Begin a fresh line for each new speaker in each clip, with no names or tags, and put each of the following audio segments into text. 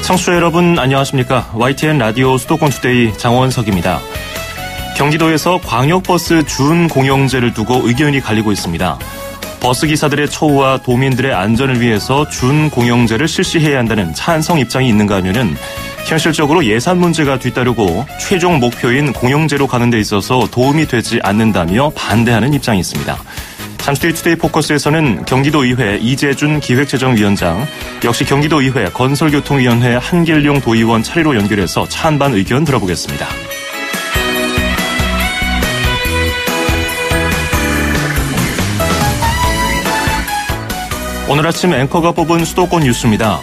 청취자 여러분 안녕하십니까. YTN 라디오 수도권 투데이 장원석입니다. 경기도에서 광역버스 준공영제를 두고 의견이 갈리고 있습니다. 버스 기사들의 처우와 도민들의 안전을 위해서 준공영제를 실시해야 한다는 찬성 입장이 있는가 하면은 현실적으로 예산 문제가 뒤따르고 최종 목표인 공영제로 가는 데 있어서 도움이 되지 않는다며 반대하는 입장이 있습니다. 잠시 뒤 투데이 포커스에서는 경기도의회 이재준 기획재정위원장, 역시 경기도의회 건설교통위원회 한길용 도의원 차례로 연결해서 찬반 의견 들어보겠습니다. 오늘 아침 앵커가 뽑은 수도권 뉴스입니다.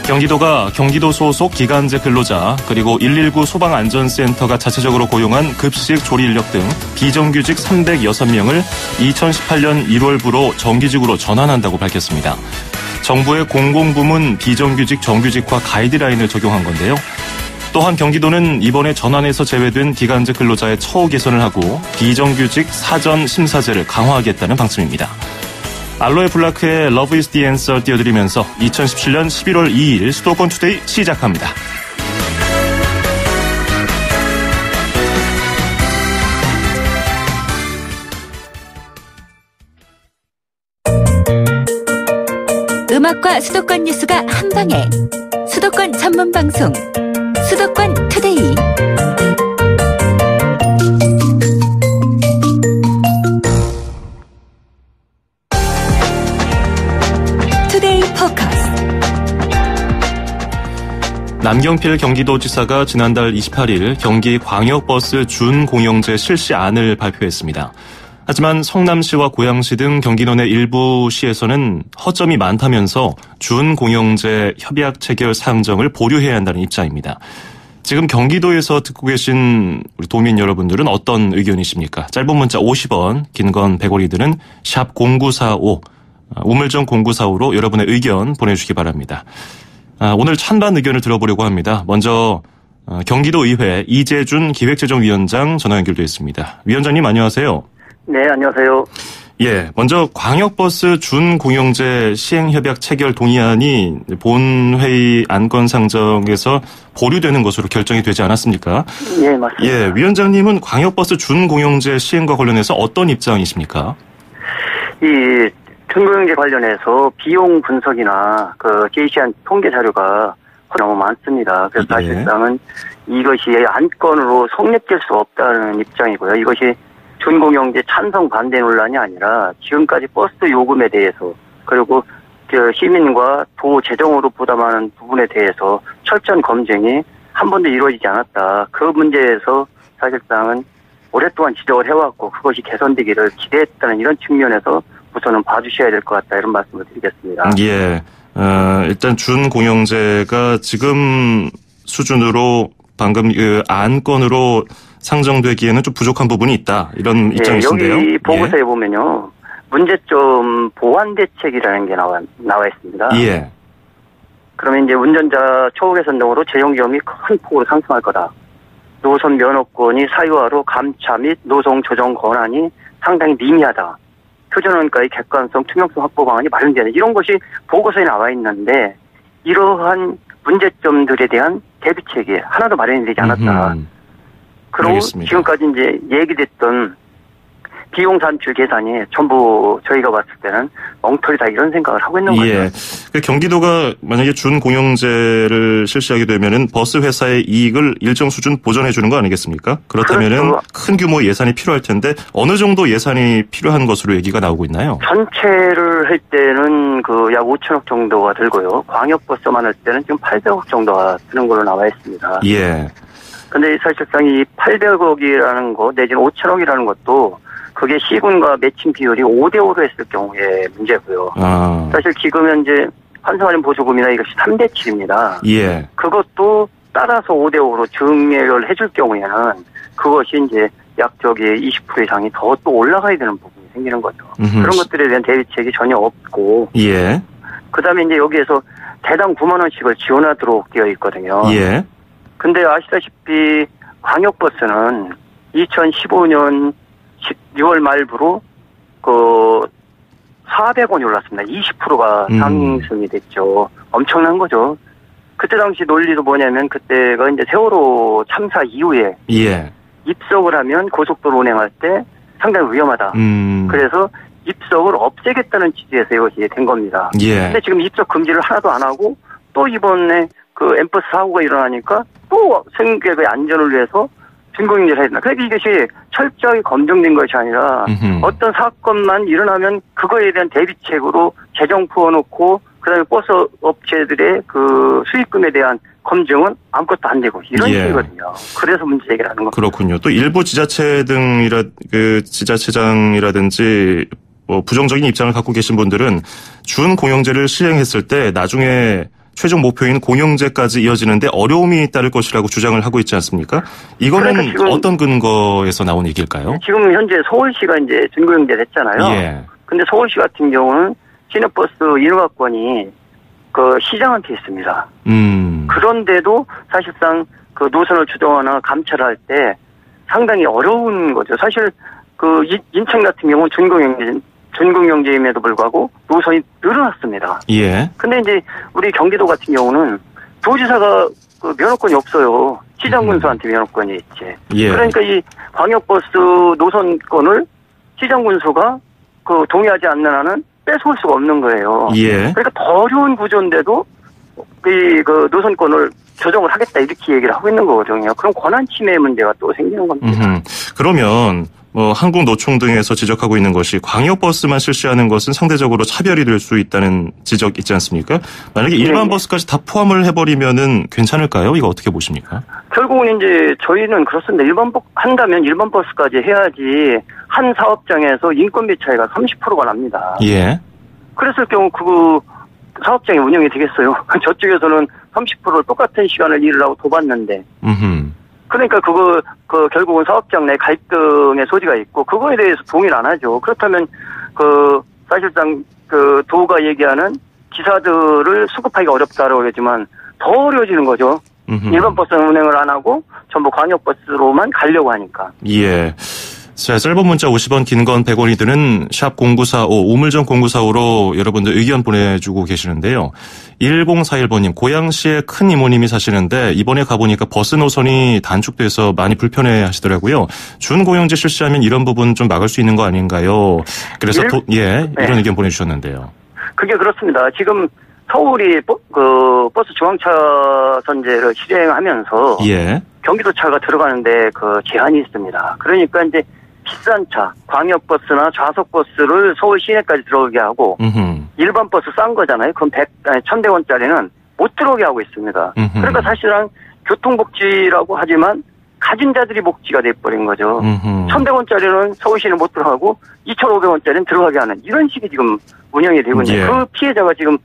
경기도가 경기도 소속 기간제 근로자 그리고 119 소방안전센터가 자체적으로 고용한 급식 조리 인력 등 비정규직 306명을 2018년 1월부로 정규직으로 전환한다고 밝혔습니다. 정부의 공공부문 비정규직 정규직화 가이드라인을 적용한 건데요. 또한 경기도는 이번에 전환에서 제외된 기간제 근로자의 처우 개선을 하고 비정규직 사전 심사제를 강화하겠다는 방침입니다. 알로에 블라크의 Love is the Answer 띄워드리면서 2017년 11월 2일 수도권 투데이 시작합니다.
음악과 수도권 뉴스가 한방에 수도권 전문 방송 수도권 투데이.
남경필 경기도지사가 지난달 28일 경기 광역버스 준공영제 실시안을 발표했습니다. 하지만 성남시와 고양시 등 경기도 내 일부 시에서는 허점이 많다면서 준공영제 협약 체결 사항정을 보류해야 한다는 입장입니다. 지금 경기도에서 듣고 계신 우리 도민 여러분들은 어떤 의견이십니까? 짧은 문자 50원, 긴 건 100원이 드는 샵 0945, 우물정 0945로 여러분의 의견 보내주시기 바랍니다. 오늘 찬반 의견을 들어보려고 합니다. 먼저 경기도의회 이재준 기획재정위원장 전화 연결되어 있습니다. 위원장님 안녕하세요.
네, 안녕하세요.
예, 먼저 광역버스 준공영제 시행협약 체결 동의안이 본회의 안건상정에서 보류되는 것으로 결정이 되지 않았습니까?
예, 맞습니다.
예, 위원장님은 광역버스 준공영제 시행과 관련해서 어떤 입장이십니까?
이 준공영제 관련해서 비용 분석이나 제시한 통계 자료가 너무 많습니다. 그래서 사실상은 이것이 안건으로 성립될 수 없다는 입장이고요. 이것이 준공영제 찬성 반대 논란이 아니라 지금까지 버스 요금에 대해서 그리고 시민과 도 재정으로 부담하는 부분에 대해서 철저한 검증이 한 번도 이루어지지 않았다. 그 문제에서 사실상은 오랫동안 지적을 해왔고 그것이 개선되기를 기대했다는 이런 측면에서 우선은 봐주셔야 될 것 같다 이런 말씀을 드리겠습니다.
예, 일단 준공영제가 지금 수준으로 방금 그 안건으로 상정되기에는 좀 부족한 부분이 있다 이런 입장이신데요.
여기 보고서에 보면요, 문제점 보완 대책이라는 게 나와 있습니다.
예.
그러면 이제 운전자 처우 개선 등으로 재정 위험이 큰 폭으로 상승할 거다. 노선 면허권이 사유화로 감차 및 노선 조정 권한이 상당히 미미하다. 표준원가의 객관성, 투명성 확보 방안이 마련되는 이런 것이 보고서에 나와 있는데 이러한 문제점들에 대한 대비책이 하나도 마련이 되지 않았다. 그리고
알겠습니다.
지금까지 이제 얘기됐던 비용 산출 계산이 전부 저희가 봤을 때는 엉터리다 이런 생각을 하고 있는 거죠.
예. 경기도가 만약에 준공영제를 실시하게 되면은 버스 회사의 이익을 일정 수준 보전해 주는 거 아니겠습니까? 그렇다면은
그렇죠. 큰
규모 예산이 필요할 텐데 어느 정도 예산이 필요한 것으로 얘기가 나오고 있나요?
전체를 할 때는 약 5천억 정도가 들고요. 광역버스만 할 때는 지금 800억 정도가 드는 걸로 나와 있습니다.
예.
근데 사실상 이 800억이라는 거 내지는 5천억이라는 것도 그게 시군과 매칭 비율이 5대5로 했을 경우에 문제고요. 사실 지금 현재 환승할인 보조금이나 이것이 3대7입니다.
예.
그것도 따라서 5대5로 증액을 해줄 경우에는 그것이 이제 약 20% 이상이 더 또 올라가야 되는 부분이 생기는 거죠. 그런 것들에 대한 대비책이 전혀 없고. 예. 그 다음에 이제 여기에서 대당 9만 원씩을 지원하도록 되어 있거든요. 예. 근데 아시다시피 광역버스는 2015년 6월 말부로 400원이 올랐습니다. 20%가 상승이 됐죠. 엄청난 거죠. 그때 당시 논리도 뭐냐면 그때가 이제 세월호 참사 이후에
예.
입석을 하면 고속도로 운행할 때 상당히 위험하다. 그래서 입석을 없애겠다는 취지에서 이것이 된 겁니다.
예.
근데 지금 입석 금지를 하나도 안 하고 또 이번에 그 엠버스 사고가 일어나니까 또 승객의 안전을 위해서 준공영제를 해야 된다. 그러니까 이것이 철저하게 검증된 것이 아니라 어떤 사건만 일어나면 그거에 대한 대비책으로 재정 부어놓고 그다음에 버스 업체들의 그 수익금에 대한 검증은 아무것도 안 되고 이런
예.
식이거든요. 그래서 문제 제기를 하는 겁니다.
그렇군요. 또 일부 지자체 지자체장이라든지 뭐 부정적인 입장을 갖고 계신 분들은 준공영제를 시행했을 때 나중에 최종 목표인 공영제까지 이어지는데 어려움이 따를 것이라고 주장을 하고 있지 않습니까? 이거는 그러니까 어떤 근거에서 나온 얘기일까요?
지금 현재 서울시가 이제 준공영제 됐잖아요.
예.
근데 서울시 같은 경우는 시내버스 인허가권이 그 시장한테 있습니다. 그런데도 사실상 그 노선을 주도하거나 감찰할 때 상당히 어려운 거죠. 사실 그 인천 같은 경우는 준공영제임에도 불구하고 노선이 늘어났습니다. 예. 근데 이제 우리 경기도 같은 경우는 도지사가 그 면허권이 없어요. 시장군수한테 면허권이 있지. 예. 그러니까 이 광역버스 노선권을 시장군수가 그 동의하지 않는 한은 뺏어올 수가 없는 거예요. 예. 그러니까 더 어려운 구조인데도 그 노선권을 조정을 하겠다 이렇게 얘기를 하고 있는 거거든요. 그럼 권한 침해 문제가 또 생기는 겁니다.
그러면 한국노총 등에서 지적하고 있는 것이 광역버스만 실시하는 것은 상대적으로 차별이 될 수 있다는 지적 있지 않습니까? 만약에 일반 버스까지 다 포함을 해버리면은 괜찮을까요? 이거 어떻게 보십니까?
결국은 이제 저희는 그렇습니다. 한다면 일반 버스까지 해야지 한 사업장에서 인건비 차이가 30%가 납니다. 예. 그랬을 경우 그 사업장이 운영이 되겠어요? 저쪽에서는 30%를 똑같은 시간을 일을 하고 도봤는데. 그러니까 결국은 사업장 내 갈등의 소지가 있고, 그거에 대해서 동의를 안 하죠. 그렇다면, 사실상, 도가 얘기하는 기사들을 수급하기가 어렵다라고 하지만, 더 어려워지는 거죠. 일반 버스는 운행을 안 하고, 전부 광역버스로만 가려고 하니까.
예. 자, 짧은 문자 50원, 긴 건 100원이 드는 샵 0945, 우물정 0945로 여러분들 의견 보내주고 계시는데요. 1041번님, 고양시에 큰 이모님이 사시는데 이번에 가보니까 버스 노선이 단축돼서 많이 불편해 하시더라고요. 준공영제 실시하면 이런 부분 좀 막을 수 있는 거 아닌가요? 그래서 이런 의견 보내주셨는데요.
그게 그렇습니다. 지금 서울이 버스 중앙차선제를 실행하면서 경기도차가 들어가는데 그 제한이 있습니다. 그러니까 이제 비싼 차, 광역버스나 좌석버스를 서울 시내까지 들어오게 하고 일반 버스 싼 거잖아요. 그럼 1,100원짜리는 못 들어오게 하고 있습니다. 그러니까 사실은 교통복지라고 하지만 가진 자들이 복지가 돼버린 거죠. 1,100원짜리는 서울시내 못 들어가고 2,500원짜리는 들어가게 하는 이런 식이 지금 운영이 되고 있는데 그 피해자가 지금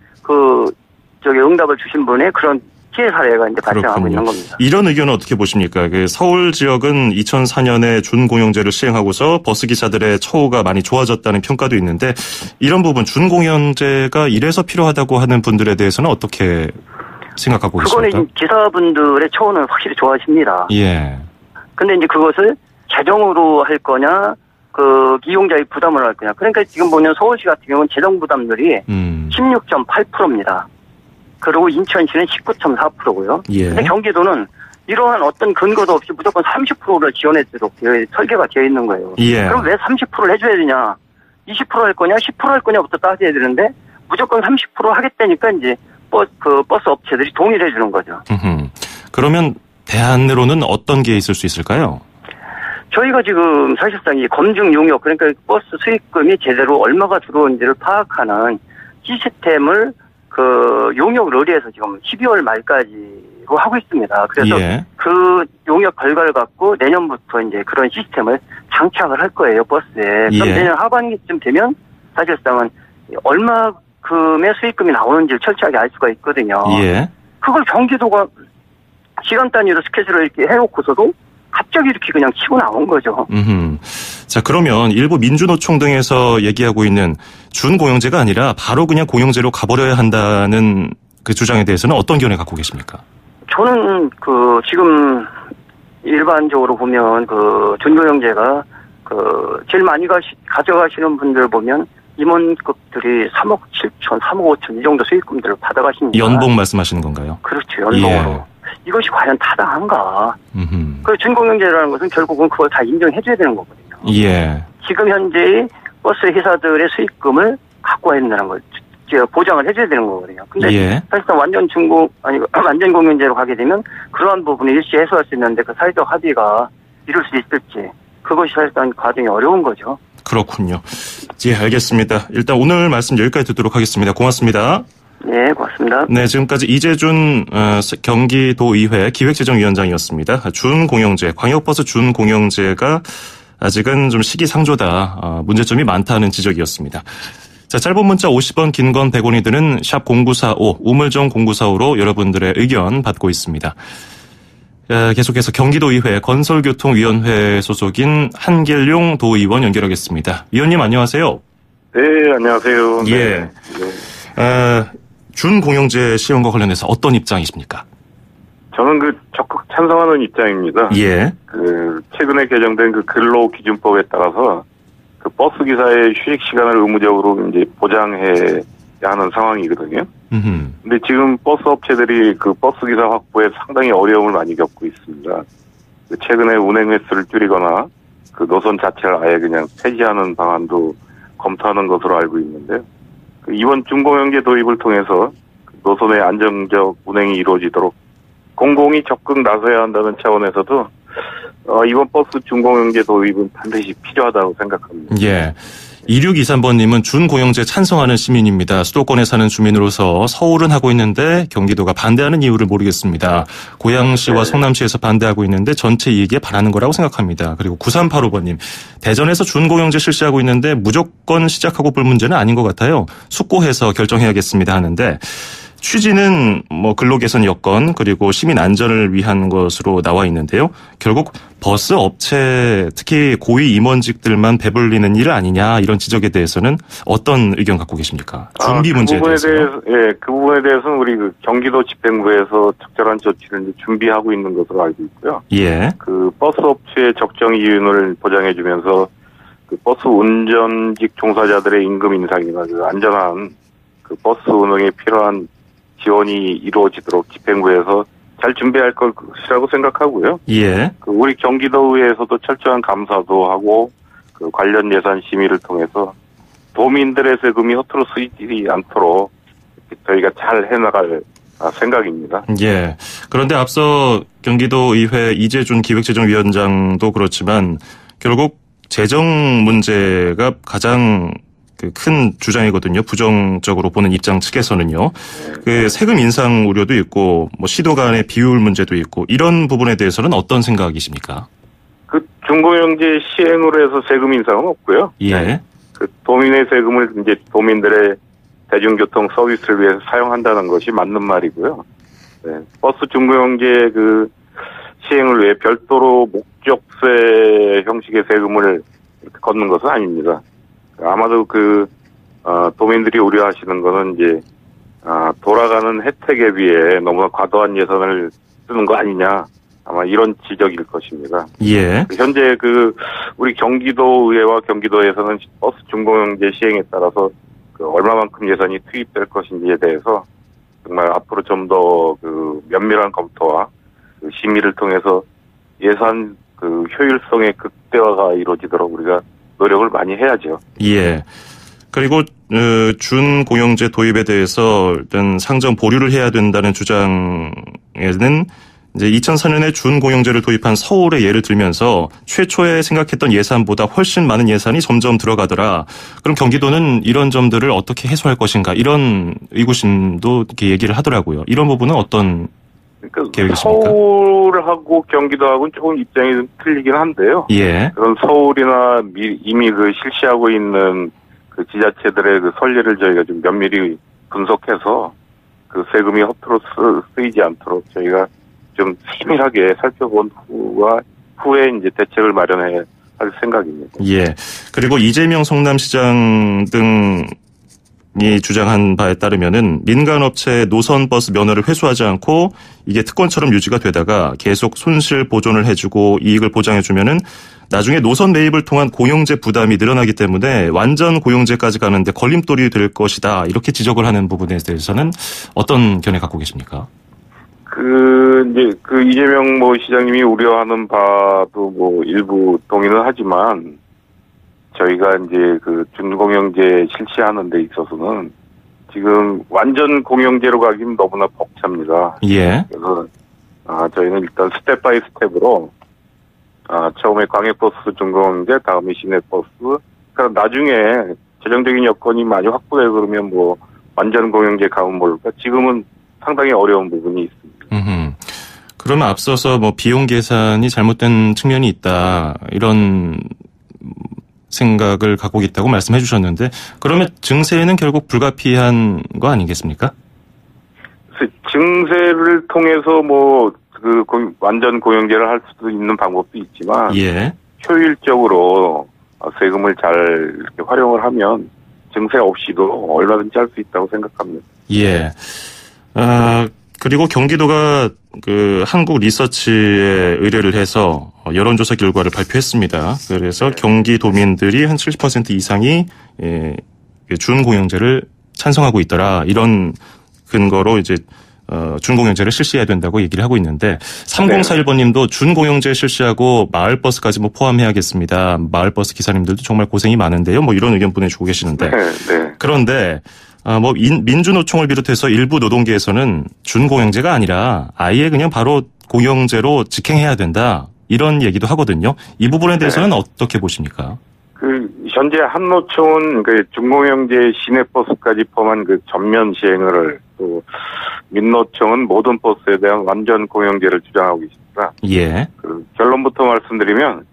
응답을 주신 분의 그런 피해 사례가 이제 발생하고 있는 겁니다.
이런 의견은 어떻게 보십니까? 서울 지역은 2004년에 준공영제를 시행하고서 버스 기사들의 처우가 많이 좋아졌다는 평가도 있는데 이런 부분 준공영제가 이래서 필요하다고 하는 분들에 대해서는 어떻게 생각하고 계십니까?
그거는 기사분들의 처우는 확실히 좋아집니다. 예. 근데 이제 그것을 재정으로 할 거냐, 이용자의 부담을 할 거냐. 그러니까 지금 보면 서울시 같은 경우는 재정 부담률이 16.8%입니다. 그리고 인천시는 19.4%고요. 근데 경기도는 이러한 어떤 근거도 없이 무조건 30%를 지원해주도록 설계가 되어 있는 거예요. 그럼 왜 30%를 해줘야 되냐? 20% 할 거냐, 10% 할 거냐부터 따져야 되는데 무조건 30% 하겠다니까 이제 버스 업체들이 동의를 해주는 거죠.
그러면 대안으로는 어떤 게 있을 수 있을까요?
저희가 지금 사실상 이 검증 용역, 그러니까 버스 수익금이 제대로 얼마가 들어오는지를 파악하는 시스템을 용역 의뢰에서 지금 12월 말까지로 하고 있습니다. 그래서 그 용역 결과를 갖고 내년부터 이제 그런 시스템을 장착을 할 거예요, 버스에. 그럼 내년 하반기쯤 되면 사실상은 얼마큼의 수익금이 나오는지를 철저하게 알 수가 있거든요. 그걸 경기도가 시간 단위로 스케줄을 이렇게 해놓고서도 갑자기 이렇게 그냥 치고 나온 거죠.
자, 그러면 일부 민주노총 등에서 얘기하고 있는 준공영제가 아니라 바로 그냥 공영제로 가버려야 한다는 그 주장에 대해서는 어떤 견해 갖고 계십니까?
저는 지금 일반적으로 보면 준공영제가 제일 많이 가져가시는 분들 보면 임원급들이 3억 7천, 3억 5천 이 정도 수익금들을 받아가십니다.
연봉 말씀하시는 건가요?
그렇죠. 연봉으로.
예.
이것이 과연 타당한가?
음흠.
그 준공영제라는 것은 결국은 그걸 다 인정해줘야 되는 거거든요.
예.
지금 현재의 버스 회사들의 수익금을 갖고 와야 된다는 걸 보장을 해줘야 되는 거거든요. 근데
예.
사실상 완전 공영제로 가게 되면 그러한 부분을 일시 해소할 수 있는데 그 사회적 합의가 이룰 수 있을지 그것이 사실상 과정이 어려운 거죠.
그렇군요. 예, 알겠습니다. 일단 오늘 말씀 여기까지 듣도록 하겠습니다. 고맙습니다.
네, 고맙습니다.
네, 지금까지 이재준 경기도의회 기획재정위원장이었습니다. 준공영제, 광역버스 준공영제가 아직은 좀 시기상조다, 문제점이 많다는 지적이었습니다. 자, 짧은 문자 50원, 긴 건 100원이 드는 샵 0945, 우물정 0945로 여러분들의 의견 받고 있습니다. 계속해서 경기도의회 건설교통위원회 소속인 한길용 도의원 연결하겠습니다. 위원님 안녕하세요.
네, 안녕하세요.
예. 네. 준공영제 시행과 관련해서 어떤 입장이십니까?
저는 적극 찬성하는 입장입니다.
예.
최근에 개정된 근로기준법에 따라서 버스 기사의 휴식 시간을 의무적으로 이제 보장해야 하는 상황이거든요. 근데 지금 버스 업체들이 버스 기사 확보에 상당히 어려움을 많이 겪고 있습니다. 최근에 운행 횟수를 줄이거나 노선 자체를 아예 그냥 폐지하는 방안도 검토하는 것으로 알고 있는데요. 이번 준공영제 도입을 통해서 노선의 안정적 운행이 이루어지도록 공공이 적극 나서야 한다는 차원에서도 이번 버스 준공영제 도입은 반드시 필요하다고 생각합니다.
예. 2623번님은 준공영제 찬성하는 시민입니다. 수도권에 사는 주민으로서 서울은 하고 있는데 경기도가 반대하는 이유를 모르겠습니다. 고양시와 성남시에서 반대하고 있는데 전체 이익에 반하는 거라고 생각합니다. 그리고 9385번님. 대전에서 준공영제 실시하고 있는데 무조건 시작하고 볼 문제는 아닌 것 같아요. 숙고해서 결정해야겠습니다 하는데 취지는 근로 개선 여건 그리고 시민 안전을 위한 것으로 나와 있는데요. 결국 버스 업체 특히 고위 임원직들만 배불리는 일 아니냐 이런 지적에 대해서는 어떤 의견 갖고 계십니까? 준비 문제에 대해서요?
그 부분에 대해서는 우리 경기도 집행부에서 적절한 조치를 준비하고 있는 것으로 알고 있고요.
예.
버스 업체의 적정 이윤을 보장해주면서 버스 운전직 종사자들의 임금 인상이나 안전한 버스 운행에 필요한 지원이 이루어지도록 집행부에서 잘 준비할 것이라고 생각하고요.
예.
우리 경기도의회에서도 철저한 감사도 하고 관련 예산 심의를 통해서 도민들의 세금이 허투루 쓰이지 않도록 저희가 잘 해나갈 생각입니다.
예. 그런데 앞서 경기도의회 이재준 기획재정위원장도 그렇지만 결국 재정 문제가 가장 큰 주장이거든요. 부정적으로 보는 입장 측에서는요. 세금 인상 우려도 있고 시도 간의 비율 문제도 있고 이런 부분에 대해서는 어떤 생각이십니까?
준공영제 시행으로 해서 세금 인상은 없고요.
예.
도민의 세금을 이제 도민들의 대중교통 서비스를 위해서 사용한다는 것이 맞는 말이고요. 네. 버스 준공영제 시행을 위해 별도로 목적세 형식의 세금을 걷는 것은 아닙니다. 아마도 도민들이 우려하시는 거는 이제, 돌아가는 혜택에 비해 너무나 과도한 예산을 쓰는 거 아니냐. 아마 이런 지적일 것입니다.
예.
현재 우리 경기도의회와 경기도에서는 버스 준공영제 시행에 따라서 얼마만큼 예산이 투입될 것인지에 대해서 정말 앞으로 좀 더 면밀한 검토와 심의를 통해서 예산 효율성의 극대화가 이루어지도록 우리가 노력을 많이 해야죠.
예. 그리고 준공영제 도입에 대해서 일단 상정 보류를 해야 된다는 주장에는 이제 2004년에 준공영제를 도입한 서울의 예를 들면서 최초에 생각했던 예산보다 훨씬 많은 예산이 점점 들어가더라. 그럼 경기도는 이런 점들을 어떻게 해소할 것인가 이런 의구심도 이렇게 얘기를 하더라고요. 이런 부분은 어떤 계획이십니까?
서울하고 경기도하고는 조금 입장이 좀 틀리긴 한데요.
예.
그런 서울이나 이미 실시하고 있는 지자체들의 선례를 저희가 좀 면밀히 분석해서 세금이 허투루 쓰이지 않도록 저희가 좀 세밀하게 살펴본 후에 이제 대책을 마련해야 할 생각입니다.
예. 그리고 이재명 성남시장 등 주장한 바에 따르면은 민간업체 노선버스 면허를 회수하지 않고 이게 특권처럼 유지가 되다가 계속 손실 보존을 해주고 이익을 보장해주면은 나중에 노선 매입을 통한 고용제 부담이 늘어나기 때문에 완전 고용제까지 가는데 걸림돌이 될 것이다. 이렇게 지적을 하는 부분에 대해서는 어떤 견해 갖고 계십니까?
이제 이재명 시장님이 우려하는 바도 일부 동의는 하지만 저희가 이제 준공영제 실시하는 데 있어서는 지금 완전 공영제로 가기는 너무나 벅찹니다.
예.
그래서 저희는 일단 스텝 바이 스텝으로 처음에 광역버스 준공영제, 다음에 시내버스. 그러니까 나중에 재정적인 여건이 많이 확보되고 그러면 완전 공영제 가면 모를까. 지금은 상당히 어려운 부분이 있습니다.
그러면 앞서서 비용 계산이 잘못된 측면이 있다. 이런 생각을 갖고 있다고 말씀해 주셨는데 그러면 증세는 결국 불가피한 거 아니겠습니까?
증세를 통해서 완전 고용제를 할 수도 있는 방법도 있지만
예.
효율적으로 세금을 잘 이렇게 활용을 하면 증세 없이도 얼마든지 할 수 있다고 생각합니다.
예. 그리고 경기도가 한국 리서치에 의뢰를 해서 여론조사 결과를 발표했습니다. 그래서 경기도민들이 한 70% 이상이 준공영제를 찬성하고 있더라. 이런 근거로 이제 준공영제를 실시해야 된다고 얘기를 하고 있는데 3041번님도 준공영제 실시하고 마을버스까지 포함해야겠습니다. 마을버스 기사님들도 정말 고생이 많은데요. 이런 의견 보내주고 계시는데
네.
그런데 민주노총을 비롯해서 일부 노동계에서는 준공영제가 아니라 아예 그냥 바로 공영제로 직행해야 된다. 이런 얘기도 하거든요. 이 부분에 대해서는 어떻게 보십니까?
현재 한노총은 준공영제 시내버스까지 포함한 전면 시행을 또 민노총은 모든 버스에 대한 완전 공영제를 주장하고 있습니다.
예.
결론부터 말씀드리면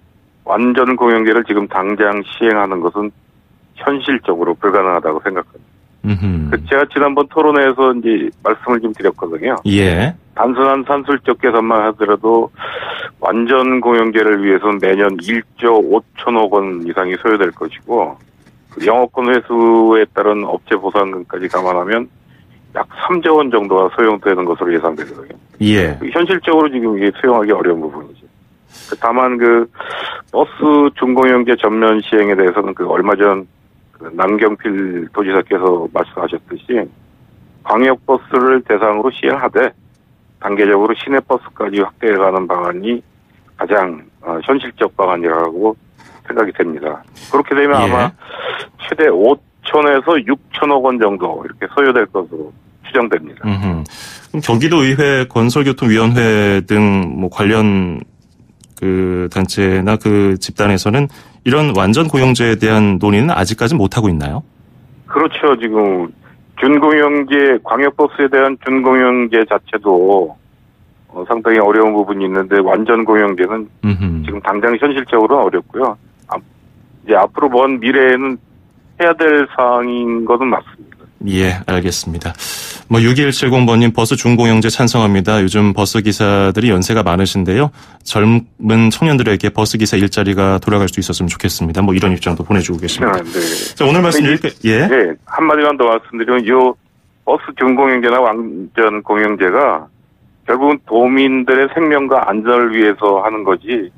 완전 공영제를 지금 당장 시행하는 것은 현실적으로 불가능하다고 생각합니다. 제가 지난번 토론회에서 이제 말씀을 좀 드렸거든요.
예.
단순한 산술적 계산만 하더라도 완전 공영제를 위해서는 매년 1조 5천억 원 이상이 소요될 것이고 영업권 회수에 따른 업체 보상금까지 감안하면 약 3조 원 정도가 소용되는 것으로 예상되거든요.
예.
현실적으로 지금 이게 수용하기 어려운 부분이죠. 다만 버스 준공영제 전면 시행에 대해서는 얼마 전 남경필 도지사께서 말씀하셨듯이 광역버스를 대상으로 시행하되 단계적으로 시내버스까지 확대해가는 방안이 가장 현실적 방안이라고 생각이 됩니다. 그렇게 되면 아마 최대 5천에서 6천억 원 정도 이렇게 소요될 것으로 추정됩니다.
그럼 경기도의회 건설교통위원회 등 관련 단체나 집단에서는 이런 완전 고용제에 대한 논의는 아직까지 못하고 있나요? 그렇죠.
지금 준공영제, 광역버스에 대한 준공영제 자체도 상당히 어려운 부분이 있는데 완전 공영제는 지금 당장 현실적으로는 어렵고요. 이제 앞으로 먼 미래에는 해야 될 사항인 것은 맞습니다.
예, 알겠습니다. 6170번님 버스 준공영제 찬성합니다. 요즘 버스 기사들이 연세가 많으신데요. 젊은 청년들에게 버스 기사 일자리가 돌아갈 수 있었으면 좋겠습니다. 이런 입장도 보내주고 계십니다.
네.
자, 오늘 말씀 예.
네, 한마디만 더 말씀드리면 이 버스 준공영제나 완전 공영제가 결국은 도민들의 생명과 안전을 위해서 하는 거지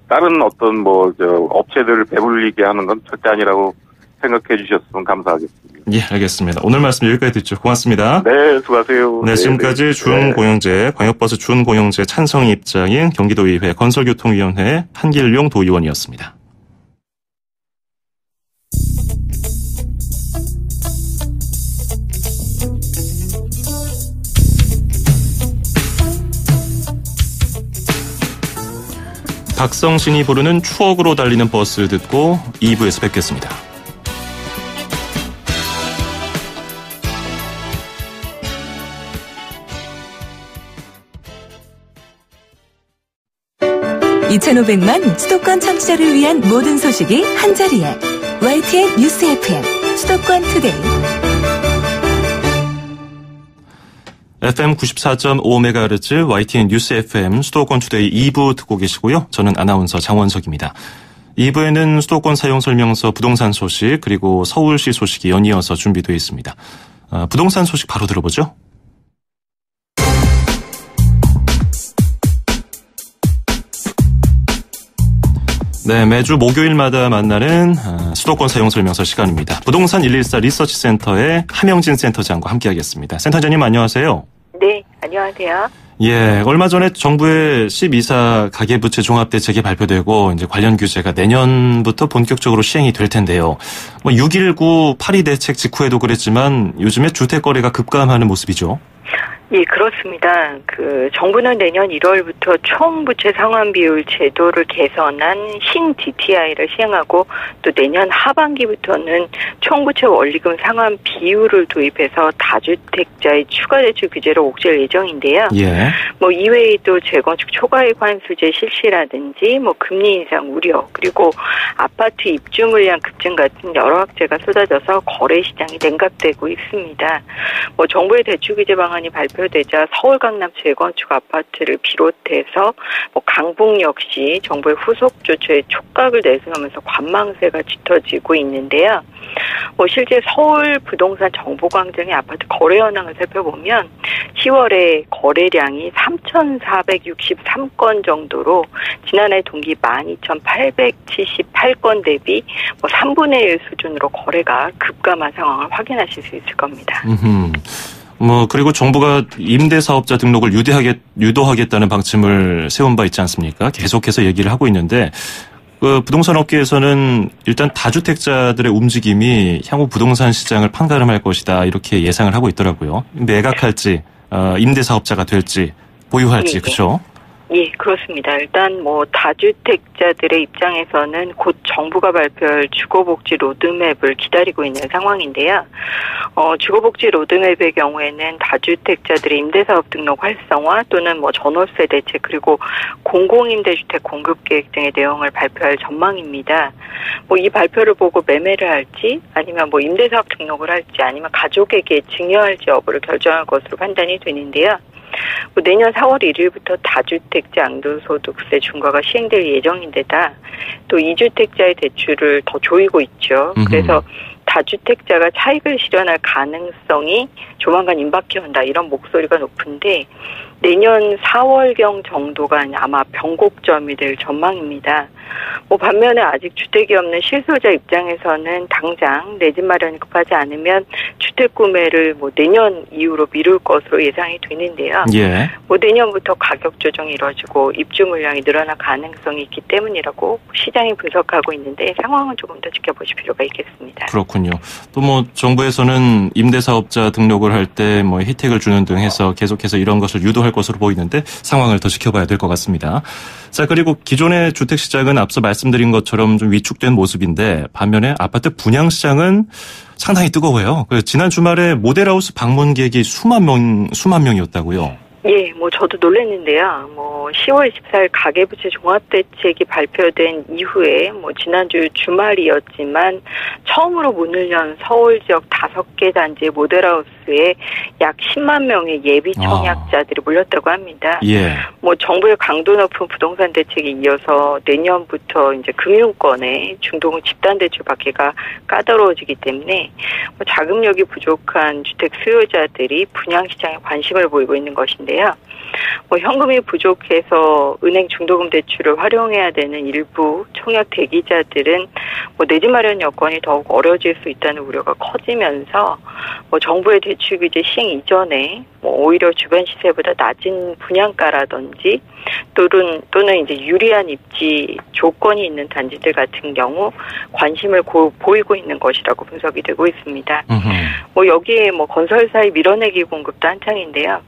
다른 어떤 업체들을 배불리게 하는 건 절대 아니라고 생각해 주셨으면 감사하겠습니다.
예, 알겠습니다. 오늘 말씀 여기까지 듣죠. 고맙습니다.
네, 수고하세요.
네, 지금까지 준공영제, 광역버스 준공영제 찬성 입장인 경기도의회 건설교통위원회 한길용 도의원이었습니다. 박성신이 부르는 추억으로 달리는 버스 듣고 2부에서 뵙겠습니다.
(2500만) 수도권 청취자를 위한 모든 소식이 한자리에 YTN 뉴스 FM 수도권 투데이
FM 94.5MHz YTN 뉴스 FM 수도권 투데이 2부 듣고 계시고요. 저는 아나운서 장원석입니다. 2부에는 수도권 사용 설명서 부동산 소식 그리고 서울시 소식이 연이어서 준비되어 있습니다. 부동산 소식 바로 들어보죠. 네, 매주 목요일마다 만나는 수도권 사용 설명서 시간입니다. 부동산 114 리서치 센터의 함영진 센터장과 함께하겠습니다. 센터장님 안녕하세요.
네, 안녕하세요.
예, 얼마 전에 정부의 12사 가계부채 종합대책이 발표되고 이제 관련 규제가 내년부터 본격적으로 시행이 될 텐데요. 6.19 파리 대책 직후에도 그랬지만 요즘에 주택 거래가 급감하는 모습이죠.
예, 그렇습니다. 정부는 내년 1월부터 총부채 상환 비율 제도를 개선한 신 DTI를 시행하고 또 내년 하반기부터는 총부채 원리금 상환 비율을 도입해서 다주택자의 추가 대출 규제를 옥죄할 예정인데요.
예.
이외에도 재건축 초과이익 환수제 실시라든지 금리 인상 우려 그리고 아파트 입주 물량 급증 같은 여러 악재가 쏟아져서 거래 시장이 냉각되고 있습니다. 정부의 대출 규제 방안이 발표되자 서울 강남 재건축 아파트를 비롯해서 강북 역시 정부의 후속 조처에 촉각을 내세우면서 관망세가 짙어지고 있는데요. 실제 서울 부동산 정보광장의 아파트 거래 현황을 살펴보면 10월에 거래량이 3,463건 정도로 지난해 동기 12,878건 대비 3분의 1 수준으로 거래가 급감한 상황을 확인하실 수 있을 겁니다.
그리고 정부가 임대사업자 등록을 유도하겠다는 방침을 세운 바 있지 않습니까? 계속해서 얘기를 하고 있는데, 부동산 업계에서는 일단 다주택자들의 움직임이 향후 부동산 시장을 판가름할 것이다, 이렇게 예상을 하고 있더라고요. 매각할지, 임대사업자가 될지, 보유할지, 그렇죠?
예, 그렇습니다. 일단 다주택자들의 입장에서는 곧 정부가 발표할 주거복지 로드맵을 기다리고 있는 상황인데요. 주거복지 로드맵의 경우에는 다주택자들의 임대사업 등록 활성화 또는 전월세 대책 그리고 공공임대주택 공급계획 등의 내용을 발표할 전망입니다. 이 발표를 보고 매매를 할지 아니면 임대사업 등록을 할지 아니면 가족에게 증여할지 여부를 결정할 것으로 판단이 되는데요. 내년 4월 1일부터 다주택자 양도소득세 중과가 시행될 예정인데다 또 2주택자의 대출을 더 조이고 있죠. 그래서 다주택자가 차익을 실현할 가능성이 조만간 임박해 온다 이런 목소리가 높은데 내년 4월경 정도가 아마 변곡점이 될 전망입니다. 반면에 아직 주택이 없는 실소자 입장에서는 당장 내 집 마련이 급하지 않으면 주택 구매를 내년 이후로 미룰 것으로 예상이 되는데요.
예.
내년부터 가격 조정이 이루어지고 입주 물량이 늘어날 가능성이 있기 때문이라고 시장이 분석하고 있는데 상황은 조금 더 지켜보실 필요가 있겠습니다.
그렇군요. 또 정부에서는 임대사업자 등록을 할 때 혜택을 주는 등 해서 계속해서 이런 것을 유도할 것으로 보이는데 상황을 더 지켜봐야 될 것 같습니다. 자, 그리고 기존의 주택 시장은 앞서 말씀드린 것처럼 좀 위축된 모습인데 반면에 아파트 분양 시장은 상당히 뜨거워요. 지난 주말에 모델하우스 방문객이 수만 명이었다고요.
예, 저도 놀랐는데요. 10월 24일 가계부채 종합대책이 발표된 이후에 지난주 주말이었지만 처음으로 문을 연 서울 지역 5개 단지의 모델하우스에 약 10만 명의 예비 청약자들이 몰렸다고 합니다.
예.
정부의 강도 높은 부동산 대책에 이어서 내년부터 이제 금융권의 중도금 집단 대출 받기가 까다로워지기 때문에 자금력이 부족한 주택 수요자들이 분양 시장에 관심을 보이고 있는 것인데요. 현금이 부족해서 은행 중도금 대출을 활용해야 되는 일부 청약 대기자들은 내 집 마련 여건이 더욱 어려워질 수 있다는 우려가 커지면서 정부의 대출 규제 시행 이전에 오히려 주변 시세보다 낮은 분양가라든지 또는 이제 유리한 입지 조건이 있는 단지들 같은 경우 관심을 보이고 있는 것이라고 분석이 되고 있습니다. 여기에 건설사의 밀어내기 공급도 한창인데요.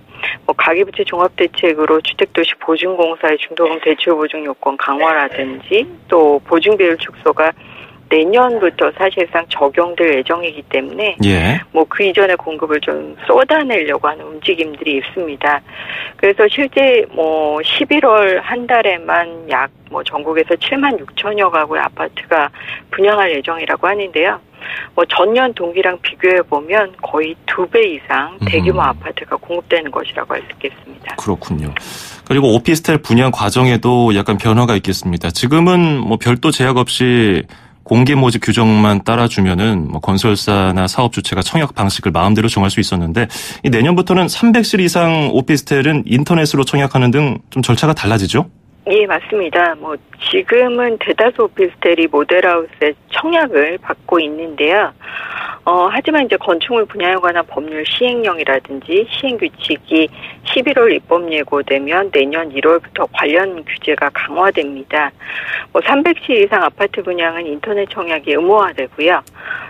가계부채 종합대책으로 주택도시 보증공사의 중도금 대출 보증 요건 강화라든지 또 보증비율 축소가 내년부터 사실상 적용될 예정이기 때문에
예.
그 이전의 공급을 좀 쏟아내려고 하는 움직임들이 있습니다. 그래서 실제 11월 한 달에만 약 전국에서 7만 6천여 가구의 아파트가 분양할 예정이라고 하는데요. 전년 동기랑 비교해 보면 거의 2배 이상 대규모 아파트가 공급되는 것이라고 할 수 있겠습니다.
그렇군요. 그리고 오피스텔 분양 과정에도 약간 변화가 있겠습니다. 지금은 별도 제약 없이 공개 모집 규정만 따라주면은 건설사나 사업 주체가 청약 방식을 마음대로 정할 수 있었는데 내년부터는 300실 이상 오피스텔은 인터넷으로 청약하는 등 좀 절차가 달라지죠?
예, 맞습니다. 지금은 대다수 오피스텔이 모델하우스의 청약을 받고 있는데요. 하지만 이제 건축물 분야에 관한 법률 시행령이라든지 시행규칙이 11월 입법 예고되면 내년 1월부터 관련 규제가 강화됩니다. 300실 이상 아파트 분양은 인터넷 청약이 의무화되고요.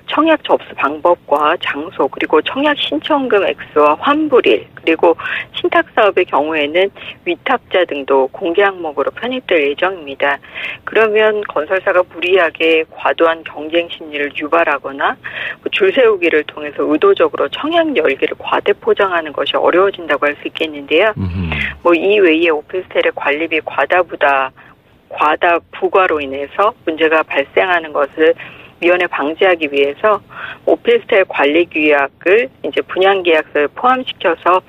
청약 접수 방법과 장소 그리고 청약 신청금 액수와 환불일 그리고 신탁 사업의 경우에는 위탁자 등도 공개 항목으로 편입될 예정입니다. 그러면 건설사가 무리하게 과도한 경쟁 심리를 유발하거나 줄 세우기를 통해서 의도적으로 청약 열기를 과대 포장하는 것이 어려워진다고 할 수 있겠는데요. 이 외에 오피스텔의 관리비 과다 부과로 인해서 문제가 발생하는 것을 미연에 방지하기 위해서 오피스텔 관리 규약을 이제 분양 계약서에 포함시켜서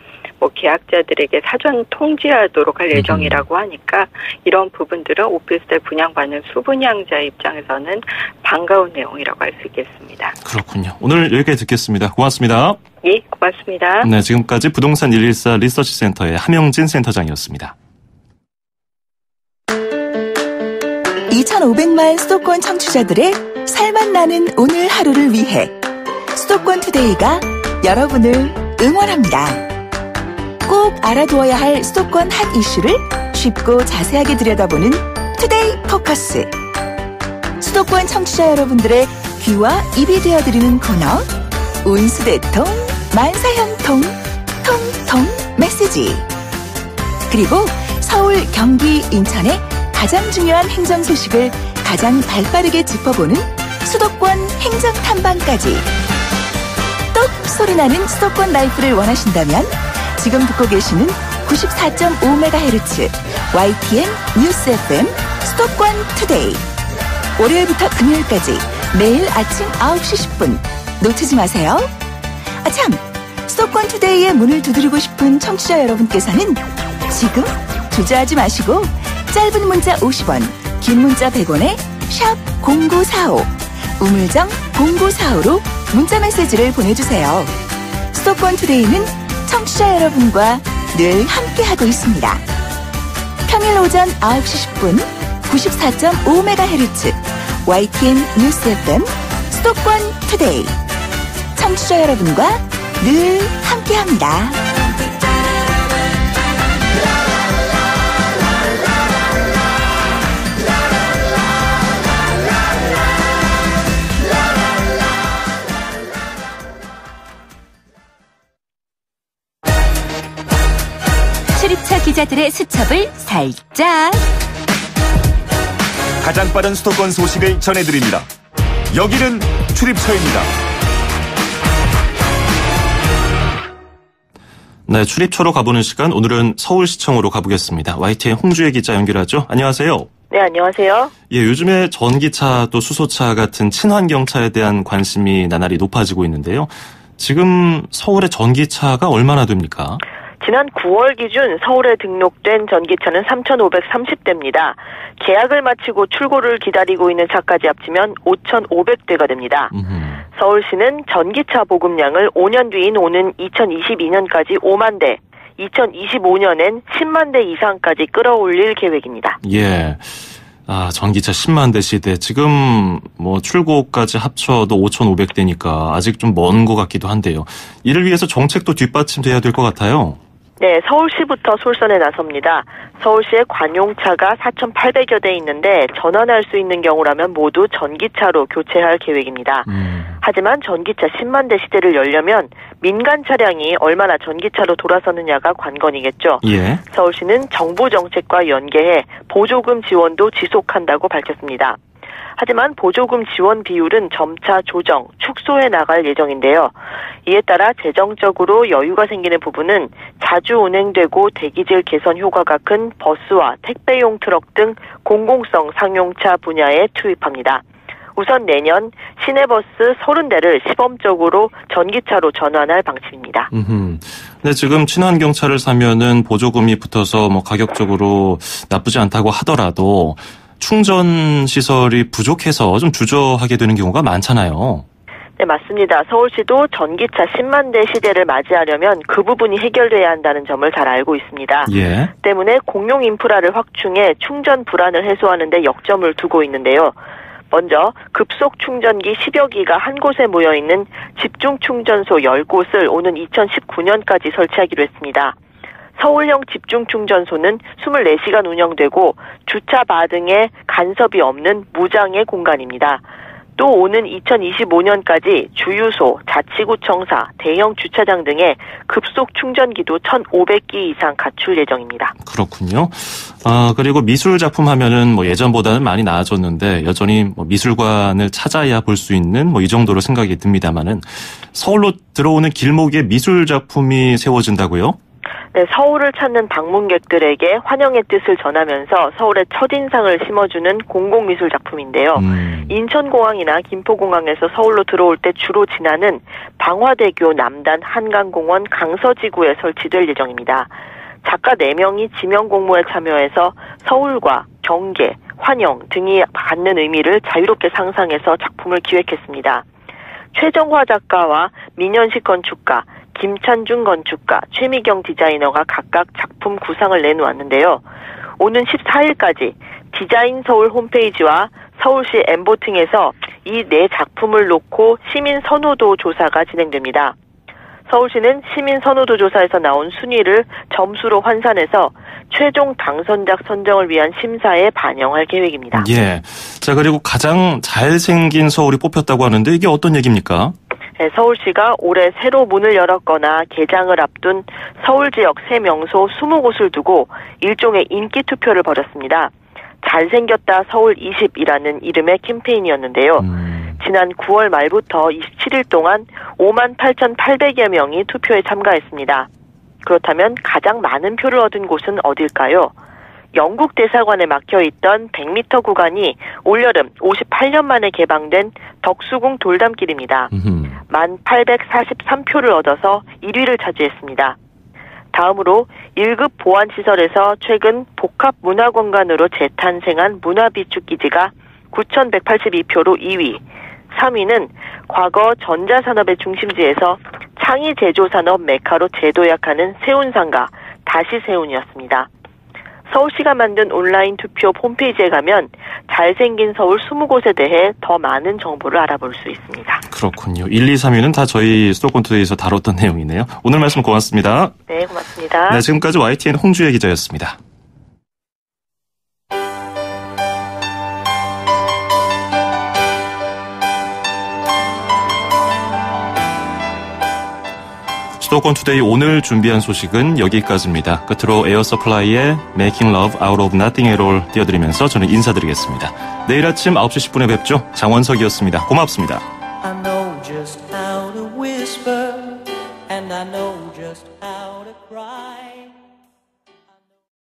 계약자들에게 사전 통지하도록 할 예정이라고 하니까 이런 부분들은 오피스텔 분양받는 수분양자 입장에서는 반가운 내용이라고 할 수 있겠습니다.
그렇군요. 오늘 여기까지 듣겠습니다. 고맙습니다.
예, 고맙습니다.
네, 지금까지 부동산 114 리서치센터의 함영진 센터장이었습니다.
2,500만 수도권 청취자들의 살맛 나는 오늘 하루를 위해 수도권 투데이가 여러분을 응원합니다. 꼭 알아두어야 할 수도권 핫 이슈를 쉽고 자세하게 들여다보는 투데이 포커스. 수도권 청취자 여러분들의 귀와 입이 되어드리는 코너 운수대통 만사형통 통통 메시지. 그리고 서울, 경기, 인천의 가장 중요한 행정 소식을 가장 발빠르게 짚어보는 수도권 행정 탐방까지. 똑 소리나는 수도권 라이프를 원하신다면 지금 듣고 계시는 94.5MHz YTN 뉴스 FM 수도권 투데이. 월요일부터 금요일까지 매일 아침 9시 10분 놓치지 마세요. 참, 수도권 투데이의 문을 두드리고 싶은 청취자 여러분께서는 지금 주저하지 마시고 짧은 문자 50원, 긴 문자 100원에 샵 0945 우물정 0945로 문자 메시지를 보내주세요. 수도권 투데이는 청취자 여러분과 늘 함께하고 있습니다. 평일 오전 9시 10분 94.5MHz YTN 뉴스 FM 수도권 투데이. 청취자 여러분과 늘 함께합니다. 출입처 기자들의 수첩을 살짝.
가장 빠른 수도권 소식을 전해드립니다. 여기는 출입처입니다.
네, 출입처로 가보는 시간, 오늘은 서울시청으로 가보겠습니다. YTN 홍주혜 기자 연결하죠. 안녕하세요.
네, 안녕하세요.
예, 요즘에 전기차 또 수소차 같은 친환경차에 대한 관심이 나날이 높아지고 있는데요. 지금 서울의 전기차가 얼마나 됩니까?
지난 9월 기준 서울에 등록된 전기차는 3,530대입니다. 계약을 마치고 출고를 기다리고 있는 차까지 합치면 5,500대가 됩니다. 서울시는 전기차 보급량을 5년 뒤인 오는 2022년까지 5만 대, 2025년엔 10만 대 이상까지 끌어올릴 계획입니다.
예. 전기차 10만 대 시대. 지금 출고까지 합쳐도 5,500대니까 아직 좀 먼 것 같기도 한데요. 이를 위해서 정책도 뒷받침돼야 될 것 같아요.
네, 서울시부터 솔선에 나섭니다. 서울시에 관용차가 4,800여 대 있는데 전환할 수 있는 경우라면 모두 전기차로 교체할 계획입니다. 하지만 전기차 10만 대 시대를 열려면 민간 차량이 얼마나 전기차로 돌아서느냐가 관건이겠죠.
예.
서울시는 정부 정책과 연계해 보조금 지원도 지속한다고 밝혔습니다. 하지만 보조금 지원 비율은 점차 조정, 축소해 나갈 예정인데요. 이에 따라 재정적으로 여유가 생기는 부분은 자주 운행되고 대기질 개선 효과가 큰 버스와 택배용 트럭 등 공공성 상용차 분야에 투입합니다. 우선 내년 시내버스 30대를 시범적으로 전기차로 전환할 방침입니다.
근데 지금 친환경차를 사면은 보조금이 붙어서 뭐 가격적으로 나쁘지 않다고 하더라도 충전 시설이 부족해서 좀 주저하게 되는 경우가 많잖아요.
네, 맞습니다. 서울시도 전기차 10만 대 시대를 맞이하려면 그 부분이 해결돼야 한다는 점을 잘 알고 있습니다.
예.
때문에 공용 인프라를 확충해 충전 불안을 해소하는 데 역점을 두고 있는데요. 먼저 급속 충전기 10여 기가 한 곳에 모여있는 집중 충전소 10곳을 오는 2019년까지 설치하기로 했습니다. 서울형 집중 충전소는 24시간 운영되고 주차바 등의 간섭이 없는 무장애 공간입니다. 또 오는 2025년까지 주유소, 자치구청사, 대형 주차장 등의 급속 충전기도 1,500기 이상 갖출 예정입니다.
그렇군요. 그리고 미술 작품 하면은 뭐 예전보다는 많이 나아졌는데 여전히 뭐 미술관을 찾아야 볼 수 있는 뭐 이 정도로 생각이 듭니다만은 서울로 들어오는 길목에 미술 작품이 세워진다고요?
네, 서울을 찾는 방문객들에게 환영의 뜻을 전하면서 서울의 첫인상을 심어주는 공공미술 작품인데요. 인천공항이나 김포공항에서 서울로 들어올 때 주로 지나는 방화대교 남단 한강공원 강서지구에 설치될 예정입니다. 작가 4명이 지명 공모에 참여해서 서울과 경계, 환영 등이 갖는 의미를 자유롭게 상상해서 작품을 기획했습니다. 최정화 작가와 민현식 건축가, 김찬중 건축가, 최미경 디자이너가 각각 작품 구상을 내놓았는데요. 오는 14일까지 디자인 서울 홈페이지와 서울시 엠보팅에서 이 4작품을 놓고 시민 선호도 조사가 진행됩니다. 서울시는 시민 선호도 조사에서 나온 순위를 점수로 환산해서 최종 당선작 선정을 위한 심사에 반영할 계획입니다.
예. 자, 그리고 가장 잘생긴 서울이 뽑혔다고 하는데 이게 어떤 얘기입니까?
네, 서울시가 올해 새로 문을 열었거나 개장을 앞둔 서울 지역 새 명소 20곳을 두고 일종의 인기 투표를 벌였습니다. 잘생겼다 서울 20이라는 이름의 캠페인이었는데요. 지난 9월 말부터 27일 동안 58,800여 명이 투표에 참가했습니다. 그렇다면 가장 많은 표를 얻은 곳은 어딜까요? 영국 대사관에 막혀있던 100m 구간이 올여름 58년 만에 개방된 덕수궁 돌담길입니다. 1,843표를 얻어서 1위를 차지했습니다. 다음으로 1급 보안시설에서 최근 복합문화공간으로 재탄생한 문화비축기지가 9,182표로 2위, 3위는 과거 전자산업의 중심지에서 창의제조산업 메카로 재도약하는 세운상가 다시세운이었습니다. 서울시가 만든 온라인 투표 홈페이지에 가면 잘생긴 서울 20곳에 대해 더 많은 정보를 알아볼 수 있습니다.
그렇군요. 1, 2, 3위는 다 저희 수도권투데이에서 다뤘던 내용이네요. 오늘 말씀 고맙습니다.
네, 고맙습니다.
네, 지금까지 YTN 홍주혜 기자였습니다. 수도권투데이 오늘 준비한 소식은 여기까지입니다. 끝으로 에어서플라이의 Making Love Out of Nothing at All 띄워드리면서 저는 인사드리겠습니다. 내일 아침 9시 10분에 뵙죠. 장원석이었습니다. 고맙습니다.
I know just how to whisper and I know just how to cry.